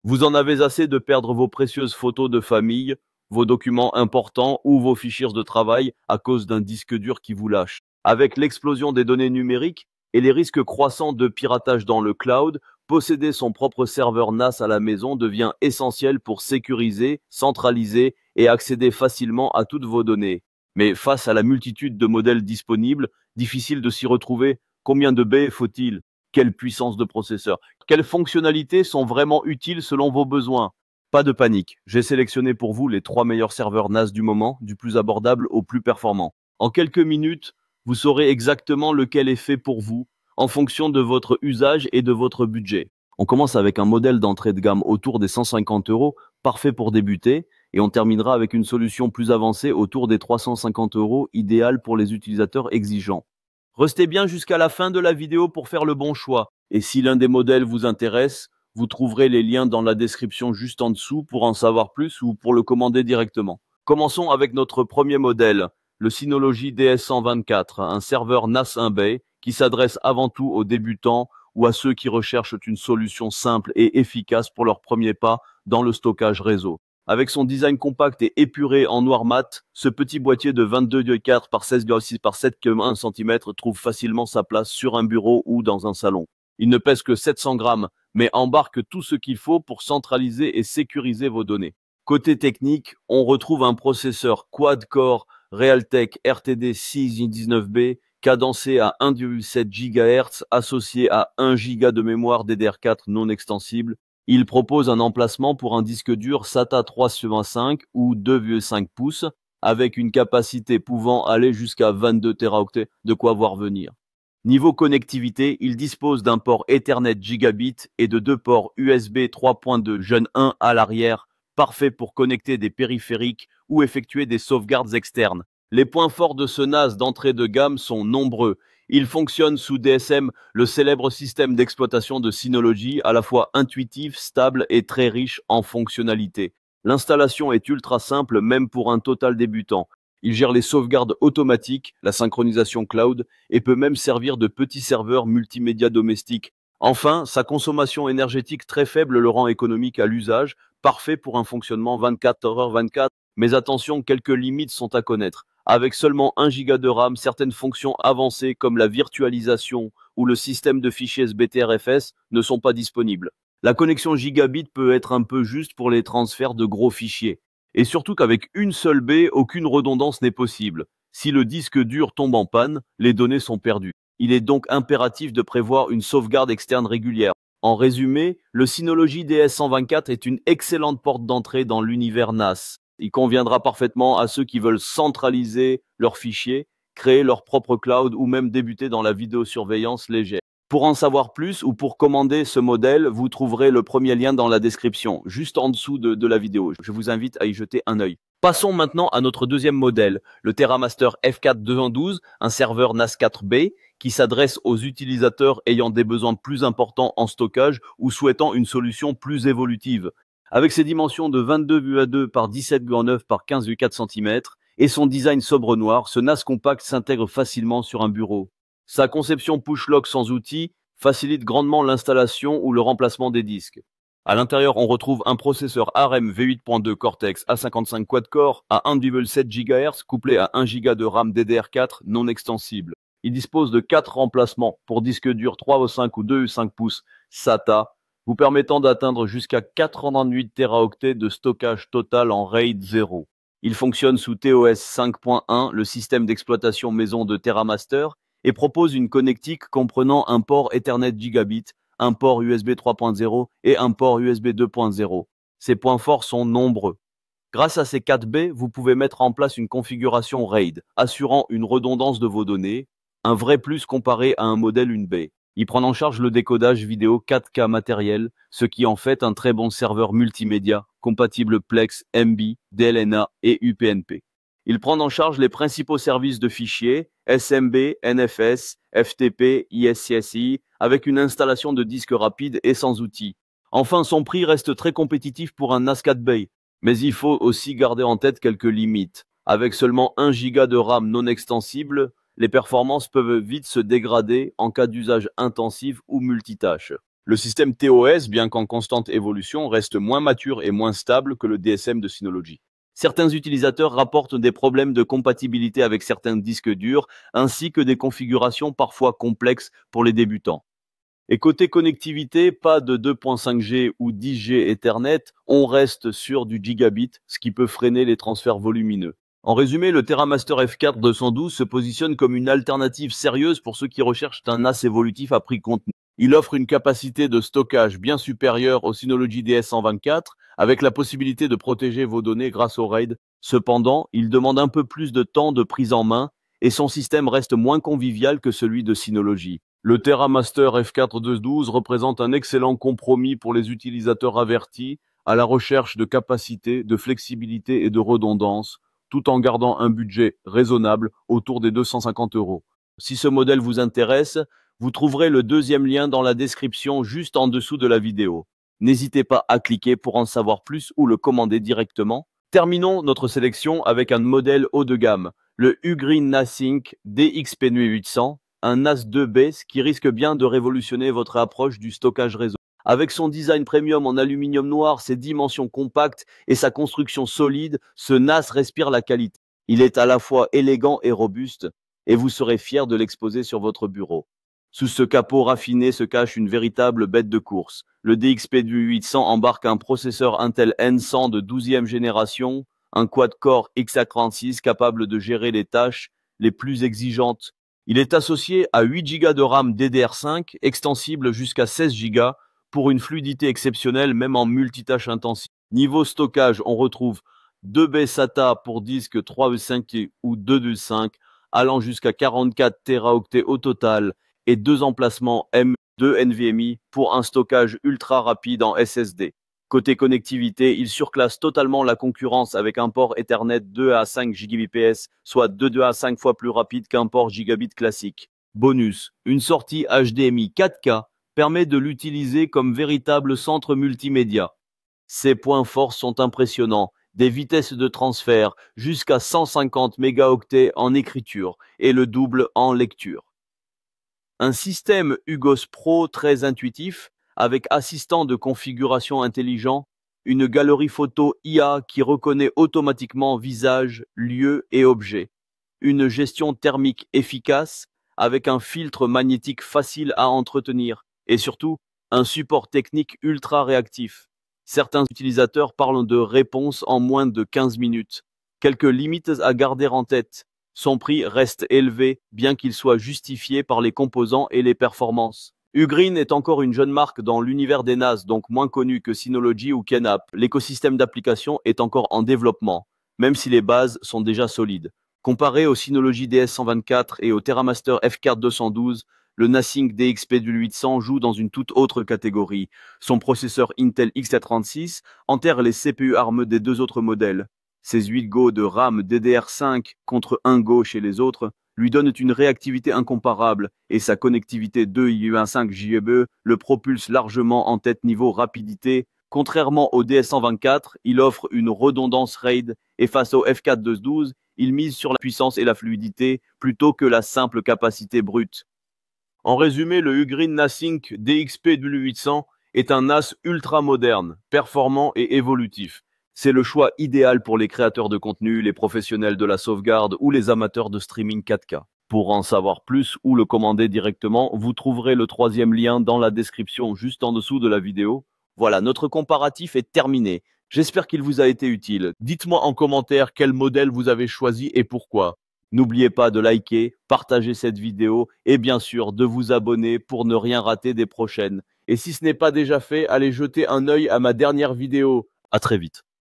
Vous en avez assez de perdre vos précieuses photos de famille, vos documents importants ou vos fichiers de travail à cause d'un disque dur qui vous lâche. Avec l'explosion des données numériques et les risques croissants de piratage dans le cloud, posséder son propre serveur NAS à la maison devient essentiel pour sécuriser, centraliser et accéder facilement à toutes vos données. Mais face à la multitude de modèles disponibles, difficile de s'y retrouver. Combien de baies faut-il? Quelle puissance de processeur? Quelles fonctionnalités sont vraiment utiles selon vos besoins? Pas de panique, j'ai sélectionné pour vous les 3 meilleurs serveurs NAS du moment, du plus abordable au plus performant. En quelques minutes, vous saurez exactement lequel est fait pour vous, en fonction de votre usage et de votre budget. On commence avec un modèle d'entrée de gamme autour des 150 €, parfait pour débuter, et on terminera avec une solution plus avancée autour des 350 €, idéale pour les utilisateurs exigeants. Restez bien jusqu'à la fin de la vidéo pour faire le bon choix. Et si l'un des modèles vous intéresse, vous trouverez les liens dans la description juste en dessous pour en savoir plus ou pour le commander directement. Commençons avec notre premier modèle, le Synology DS124, un serveur NAS 1-bay qui s'adresse avant tout aux débutants ou à ceux qui recherchent une solution simple et efficace pour leur premier pas dans le stockage réseau. Avec son design compact et épuré en noir mat, ce petit boîtier de 22,4 par 16,6 par 7,1 cm trouve facilement sa place sur un bureau ou dans un salon. Il ne pèse que 700 grammes, mais embarque tout ce qu'il faut pour centraliser et sécuriser vos données. Côté technique, on retrouve un processeur quad-core Realtek RTD 619B cadencé à 1,7 GHz associé à 1 Go de mémoire DDR4 non extensible. Il propose un emplacement pour un disque dur SATA 3/5 ou 2,5 pouces avec une capacité pouvant aller jusqu'à 22 Teraoctets, de quoi voir venir. Niveau connectivité, il dispose d'un port Ethernet Gigabit et de 2 ports USB 3.2 Gen 1 à l'arrière, parfait pour connecter des périphériques ou effectuer des sauvegardes externes. Les points forts de ce NAS d'entrée de gamme sont nombreux. Il fonctionne sous DSM, le célèbre système d'exploitation de Synology, à la fois intuitif, stable et très riche en fonctionnalités. L'installation est ultra simple, même pour un total débutant. Il gère les sauvegardes automatiques, la synchronisation cloud et peut même servir de petit serveur multimédia domestique. Enfin, sa consommation énergétique très faible le rend économique à l'usage, parfait pour un fonctionnement 24h/24. Mais attention, quelques limites sont à connaître. Avec seulement 1 Go de RAM, certaines fonctions avancées comme la virtualisation ou le système de fichiers SBTRFS ne sont pas disponibles. La connexion gigabit peut être un peu juste pour les transferts de gros fichiers. Et surtout qu'avec une seule baie, aucune redondance n'est possible. Si le disque dur tombe en panne, les données sont perdues. Il est donc impératif de prévoir une sauvegarde externe régulière. En résumé, le Synology DS124 est une excellente porte d'entrée dans l'univers NAS. Il conviendra parfaitement à ceux qui veulent centraliser leurs fichiers, créer leur propre cloud ou même débuter dans la vidéosurveillance légère. Pour en savoir plus ou pour commander ce modèle, vous trouverez le premier lien dans la description, juste en dessous de la vidéo. Je vous invite à y jeter un œil. Passons maintenant à notre deuxième modèle, le TerraMaster F4 212, un serveur NAS 4B qui s'adresse aux utilisateurs ayant des besoins plus importants en stockage ou souhaitant une solution plus évolutive. Avec ses dimensions de 22,2 par 17,9 par 15,4 cm et son design sobre noir, ce NAS compact s'intègre facilement sur un bureau. Sa conception push-lock sans outils facilite grandement l'installation ou le remplacement des disques. À l'intérieur, on retrouve un processeur ARM V8.2 Cortex A55 quad-core à 1,7 GHz couplé à 1 Go de RAM DDR4 non extensible. Il dispose de 4 remplacements pour disques durs 3,5 ou 2,5 pouces SATA, vous permettant d'atteindre jusqu'à 88 Teraoctets de stockage total en RAID 0. Il fonctionne sous TOS 5.1, le système d'exploitation maison de TerraMaster, et propose une connectique comprenant un port Ethernet Gigabit, un port USB 3.0 et un port USB 2.0. Ses points forts sont nombreux. Grâce à ces 4 baies, vous pouvez mettre en place une configuration RAID, assurant une redondance de vos données, un vrai plus comparé à un modèle une baie. Il prend en charge le décodage vidéo 4K matériel, ce qui en fait un très bon serveur multimédia, compatible Plex, MB, DLNA et UPnP. Il prend en charge les principaux services de fichiers, SMB, NFS, FTP, ISCSI, avec une installation de disque rapide et sans outils. Enfin, son prix reste très compétitif pour un NAS 4-bay, mais il faut aussi garder en tête quelques limites. Avec seulement 1 Go de RAM non extensible, les performances peuvent vite se dégrader en cas d'usage intensif ou multitâche. Le système TOS, bien qu'en constante évolution, reste moins mature et moins stable que le DSM de Synology. Certains utilisateurs rapportent des problèmes de compatibilité avec certains disques durs, ainsi que des configurations parfois complexes pour les débutants. Et côté connectivité, pas de 2.5G ou 10G Ethernet, on reste sur du gigabit, ce qui peut freiner les transferts volumineux. En résumé, le TerraMaster F4 212 se positionne comme une alternative sérieuse pour ceux qui recherchent un NAS évolutif à prix contenu. Il offre une capacité de stockage bien supérieure au Synology DS124, avec la possibilité de protéger vos données grâce au RAID. Cependant, il demande un peu plus de temps de prise en main et son système reste moins convivial que celui de Synology. Le TerraMaster F4 212 représente un excellent compromis pour les utilisateurs avertis à la recherche de capacité, de flexibilité et de redondance, tout en gardant un budget raisonnable autour des 250 €. Si ce modèle vous intéresse, vous trouverez le deuxième lien dans la description juste en dessous de la vidéo. N'hésitez pas à cliquer pour en savoir plus ou le commander directement. Terminons notre sélection avec un modèle haut de gamme, le Ugreen NASync DXP800, un NAS 2 base qui risque bien de révolutionner votre approche du stockage réseau. Avec son design premium en aluminium noir, ses dimensions compactes et sa construction solide, ce NAS respire la qualité. Il est à la fois élégant et robuste, et vous serez fier de l'exposer sur votre bureau. Sous ce capot raffiné se cache une véritable bête de course. Le DXP800 embarque un processeur Intel N100 de 12e génération, un quad-core x86 capable de gérer les tâches les plus exigeantes. Il est associé à 8 Go de RAM DDR5, extensible jusqu'à 16 Go, pour une fluidité exceptionnelle même en multitâche intensive. Niveau stockage, on retrouve 2 baies SATA pour disque 3.5 ou 2.5, allant jusqu'à 44 Teraoctets au total, et 2 emplacements M2 NVMe pour un stockage ultra rapide en SSD. Côté connectivité, il surclasse totalement la concurrence avec un port Ethernet 2 à 5 Gbps, soit 2 à 5 fois plus rapide qu'un port gigabit classique. Bonus, une sortie HDMI 4K permet de l'utiliser comme véritable centre multimédia. Ses points forts sont impressionnants, des vitesses de transfert jusqu'à 150 mégaoctets en écriture et le double en lecture. Un système UGOS Pro très intuitif, avec assistant de configuration intelligent, une galerie photo IA qui reconnaît automatiquement visage, lieu et objet, une gestion thermique efficace, avec un filtre magnétique facile à entretenir, et surtout, un support technique ultra réactif. Certains utilisateurs parlent de réponse en moins de 15 minutes. Quelques limites à garder en tête. Son prix reste élevé, bien qu'il soit justifié par les composants et les performances. Ugreen est encore une jeune marque dans l'univers des NAS, donc moins connue que Synology ou Kenapp. L'écosystème d'application est encore en développement, même si les bases sont déjà solides. Comparé au Synology DS124 et au TerraMaster F4 212, le NASync DXP800 joue dans une toute autre catégorie. Son processeur Intel x86 enterre les CPU ARM des deux autres modèles. Ses 8 Go de RAM DDR5 contre 1 Go chez les autres lui donnent une réactivité incomparable et sa connectivité 2.5 Gbe le propulse largement en tête niveau rapidité. Contrairement au DS124, il offre une redondance RAID et face au F4 212, il mise sur la puissance et la fluidité plutôt que la simple capacité brute. En résumé, le Ugreen NASync DXP800 est un NAS ultra moderne, performant et évolutif. C'est le choix idéal pour les créateurs de contenu, les professionnels de la sauvegarde ou les amateurs de streaming 4K. Pour en savoir plus ou le commander directement, vous trouverez le troisième lien dans la description juste en dessous de la vidéo. Voilà, notre comparatif est terminé. J'espère qu'il vous a été utile. Dites-moi en commentaire quel modèle vous avez choisi et pourquoi. N'oubliez pas de liker, partager cette vidéo et bien sûr de vous abonner pour ne rien rater des prochaines. Et si ce n'est pas déjà fait, allez jeter un œil à ma dernière vidéo. À très vite.